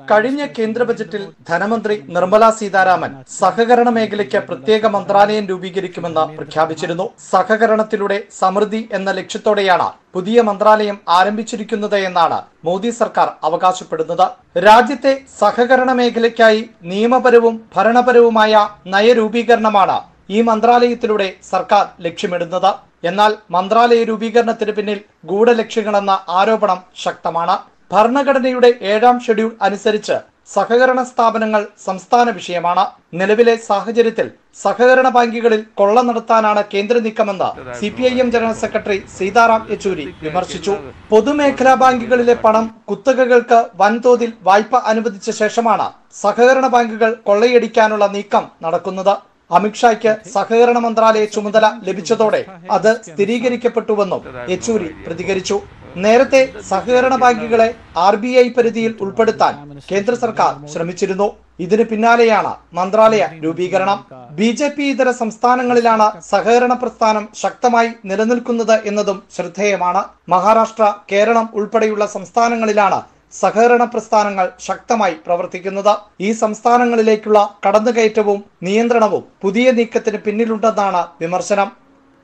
കഴിഞ്ഞ കേന്ദ്ര ബജറ്റിൽ ധനമന്ത്രി നിർമ്മല സീതാരാമൻ സഹകരണ മേഖലയ്ക്ക് പ്രത്യേക മന്ത്രാലയം രൂപീകരിക്കുമെന്ന് പ്രഖ്യാപിച്ചിരുന്നു. സഹകരണത്തിലൂടെ സമൃദ്ധി എന്ന ലക്ഷ്യത്തോടെയാണ് പുതിയ മന്ത്രാലയം ആരംഭിച്ചിരിക്കുന്നത് എന്നാണ് മോദി സർക്കാർ അവകാശപ്പെടുന്നത്. രാജ്യത്തെ സഹകരണ മേഖലയ്ക്കായി നിയമപരവും ഭരണപരവുമായ നയരൂപീകരണമാണ് ഈ മന്ത്രാലയത്തിലൂടെ സർക്കാർ ലക്ഷ്യമിടുന്നത്. എന്നാൽ മന്ത്രാലയ രൂപീകരണത്തിന് പിന്നിൽ ഗൂഢലക്ഷ്യങ്ങളെന്ന ആരോപണം ശക്തമാണ്. ഭരണഘടനയുടെ 7ാം ഷെഡ്യൂൾ അനുസരിച്ച് സഹകരണ സ്ഥാപനങ്ങൾ സംസ്ഥാന വിഷയമാണ്. നിലവിലെ സാഹചര്യത്തിൽ സഹകരണ ബാങ്കുകളിൽ കൊള്ള നടത്താനാണ് കേന്ദ്ര നീക്കമെന്ന് CPIM general secretary Sitaram Yechury വിമർശിച്ചു. പൊതുമേഖലാ ബാങ്കുകളിലെ പണം കുത്തകകൾക്ക് വൻതോതിൽ വായ്പ അനുവദിച്ച ശേഷമാണ് സഹകരണ ബാങ്കുകൾ കൊള്ളയടിക്കാനുള്ള നീക്കം നടക്കുന്നത്. അമിത്ഷായ്ക്ക് സഹകരണ മന്ത്രാലയ ചുമതല ലഭിച്ചതോടെ അത് സ്ഥിരീകരിക്കപ്പെട്ടുവെന്നും യെച്ചൂരി പ്രതികരിച്ചു. നേരത്തെ സഹകരണ ബാങ്കുകളെ RBI പരിധിയിൽ ഉൾപ്പെടുത്താൻ കേന്ദ്ര സർക്കാർ ശ്രമിച്ചിരുന്നു. ഇതിന് പിന്നാലെയാണ് മന്ത്രാലയ രൂപീകരണം. BJP ഇതര സംസ്ഥാനങ്ങളിലാണ് സഹകരണ പ്രസ്ഥാനം ശക്തമായി നിലനിൽക്കുന്നത് എന്നതും ശ്രദ്ധേയമാണ്. മഹാരാഷ്ട്ര, കേരളം ഉൾപ്പെടെയുള്ള സംസ്ഥാനങ്ങളിലാണ് സഹകരണ പ്രസ്ഥാനങ്ങൾ ശക്തമായി പ്രവർത്തിക്കുന്നത്. ഈ സംസ്ഥാനങ്ങളിലേക്കുള്ള കടന്നുകയറ്റവും നിയന്ത്രണവും പുതിയ നീക്കത്തിന് പിന്നിലുണ്ടെന്നാണ് വിമർശനം.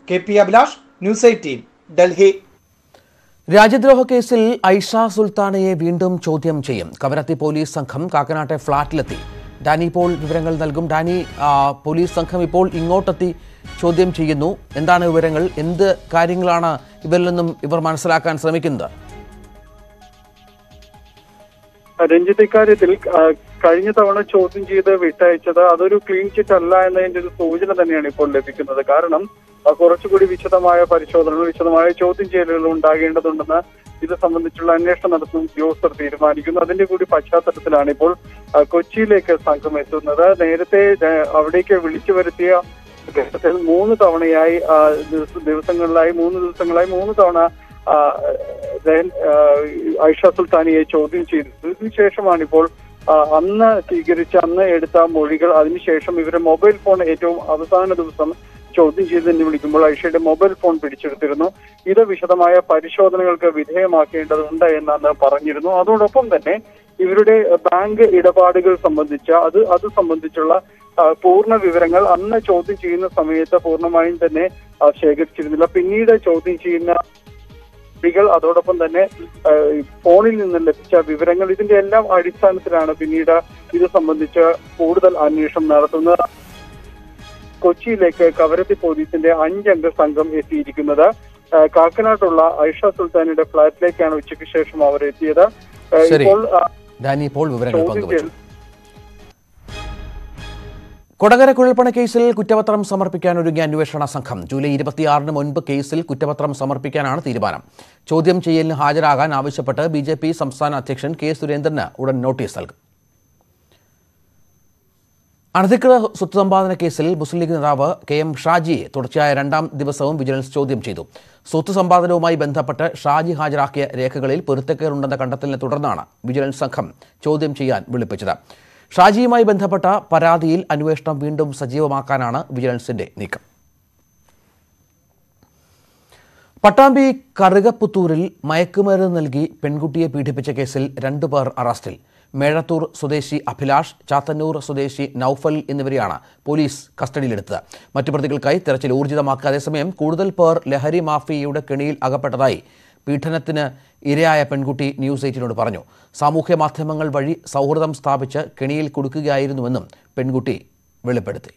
KP Abhilash, news 18, Delhi. രാജ്യദ്രോഹ കേസിൽ ഐഷ സുൽത്താനയെ വീണ്ടും ചോദ്യം ചെയ്യും. കവരത്തി പോലീസ് സംഘം കാക്കനാട്ടെ ഫ്ളാറ്റിലെത്തി. ഡാനി പോൾ വിവരങ്ങൾ നൽകും. ഡാനി, പോലീസ് സംഘം ഇപ്പോൾ ഇങ്ങോട്ടെത്തി ചോദ്യം ചെയ്യുന്നു. എന്താണ് വിവരങ്ങൾ? എന്ത് കാര്യങ്ങളാണ് ഇവരിൽ നിന്നും ഇവർ മനസ്സിലാക്കാൻ ശ്രമിക്കുന്നത്? രഞ്ജിത്ത്, ഇക്കാര്യത്തിൽ കഴിഞ്ഞ തവണ ചോദ്യം ചെയ്ത് വിട്ടയച്ചത് അതൊരു ക്ലീൻ ചിറ്റ് അല്ല എന്നതിന്റെ ഒരു സൂചന തന്നെയാണ് ഇപ്പോൾ ലഭിക്കുന്നത്. കാരണം കുറച്ചുകൂടി വിശദമായ പരിശോധനകൾ, വിശദമായ ചോദ്യം ചെയ്യലുകൾ ഉണ്ടാകേണ്ടതുണ്ടെന്ന് ഇത് സംബന്ധിച്ചുള്ള അന്വേഷണം നടത്തുന്ന ഉദ്യോഗസ്ഥർ തീരുമാനിക്കുന്നു. അതിന്റെ കൂടി പശ്ചാത്തലത്തിലാണ് ഇപ്പോൾ കൊച്ചിയിലേക്ക് സംഘം എത്തുന്നത്. നേരത്തെ അവിടേക്ക് വിളിച്ചു വരുത്തിയ 3 തവണയായി 3 തവണ ഐഷ സുൽത്താനയെ ചോദ്യം ചെയ്തു. ഇതിനുശേഷമാണ് ഇപ്പോൾ അന്ന് എടുത്ത മൊഴികൾ, അതിനുശേഷം ഇവരെ മൊബൈൽ ഫോൺ ഏറ്റവും അവസാന ദിവസം ചോദ്യം ചെയ്തതിന് വിളിക്കുമ്പോൾ ഐഷയുടെ മൊബൈൽ ഫോൺ പിടിച്ചെടുത്തിരുന്നു. ഇത് വിശദമായ പരിശോധനകൾക്ക് വിധേയമാക്കേണ്ടതുണ്ട് എന്നാണ് പറഞ്ഞിരുന്നു. അതോടൊപ്പം തന്നെ ഇവരുടെ ബാങ്ക് ഇടപാടുകൾ അത് സംബന്ധിച്ചുള്ള പൂർണ്ണ വിവരങ്ങൾ അന്ന് ചോദ്യം ചെയ്യുന്ന സമയത്ത് പൂർണ്ണമായും തന്നെ ശേഖരിച്ചിരുന്നില്ല. പിന്നീട് ചോദ്യം ചെയ്യുന്ന അതോടൊപ്പം തന്നെ ഫോണിൽ നിന്ന് ലഭിച്ച വിവരങ്ങൾ, ഇതിന്റെ എല്ലാം അടിസ്ഥാനത്തിലാണ് പിന്നീട് ഇത് സംബന്ധിച്ച് കൂടുതൽ അന്വേഷണം നടത്തുന്നത്. കൊച്ചിയിലേക്ക് കവരത്തി പോലീസിന്റെ 5 അംഗ സംഘം എത്തിയിരിക്കുന്നത്. കാക്കനാട്ടുള്ള ഐഷ സുൽത്താനയുടെ ഫ്ളാറ്റിലേക്കാണ് ഉച്ചയ്ക്ക് ശേഷം അവർ എത്തിയത്. കൊടകര കുഴൽപ്പണ കേസിൽ കുറ്റപത്രം സമർപ്പിക്കാൻ ഒരുങ്ങിയ അന്വേഷണ സംഘം ജൂലൈ 26-ന് മുൻപ് കേസിൽ കുറ്റപത്രം സമർപ്പിക്കാനാണ് തീരുമാനം. ചോദ്യം ചെയ്യലിന് ഹാജരാകാൻ ആവശ്യപ്പെട്ട് BJP സംസ്ഥാന അധ്യക്ഷൻ K. സുരേന്ദ്രന് ഉടൻ നോട്ടീസ് നൽകും. അനധികൃത സ്വത്ത് സമ്പാദന കേസിൽ മുസ്ലിം ലീഗ് നേതാവ് KM ഷാജിയെ തുടർച്ചയായ 2ാം ദിവസവും വിജിലൻസ് ചോദ്യം ചെയ്തു. സ്വത്ത് സമ്പാദനവുമായി ബന്ധപ്പെട്ട് ഷാജി ഹാജരാക്കിയ രേഖകളിൽ പൊരുത്തക്കേടുണ്ടെന്ന കണ്ടെത്തലിനെ തുടർന്നാണ് വിജിലൻസ് സംഘം ചോദ്യം ചെയ്യാൻ വിളിപ്പിച്ചത്. ഷാജിയുമായി ബന്ധപ്പെട്ട പരാതിയിൽ അന്വേഷണം വീണ്ടും സജീവമാക്കാനാണ് വിജിലൻസിന്റെ നീക്കം. പട്ടാമ്പി കറുകപ്പുത്തൂരിൽ മയക്കുമരുന്ന് നൽകി പെൺകുട്ടിയെ പീഡിപ്പിച്ച കേസിൽ 2 പേർ അറസ്റ്റിൽ. മേഴത്തൂർ സ്വദേശി അഭിലാഷ്, ചാത്തന്നൂർ സ്വദേശി നൌഫൽ എന്നിവരെയാണ് പോലീസ് കസ്റ്റഡിയിലെടുത്തത്. മറ്റു പ്രതികൾക്കായി തെരച്ചിൽ ഊർജിതമാക്കുക. അതേസമയം കൂടുതൽ പേർ ലഹരി മാഫിയയുടെ കെണിയിൽ അകപ്പെട്ടതായി പീഡനത്തിന് ഇരയായ പെൺകുട്ടി ന്യൂസ് 18നോട് പറഞ്ഞു. സാമൂഹ്യ മാധ്യമങ്ങൾ വഴി സൗഹൃദം സ്ഥാപിച്ച് കെണിയിൽ കുടുക്കുകയായിരുന്നുവെന്നും പെൺകുട്ടി വെളിപ്പെടുത്തി.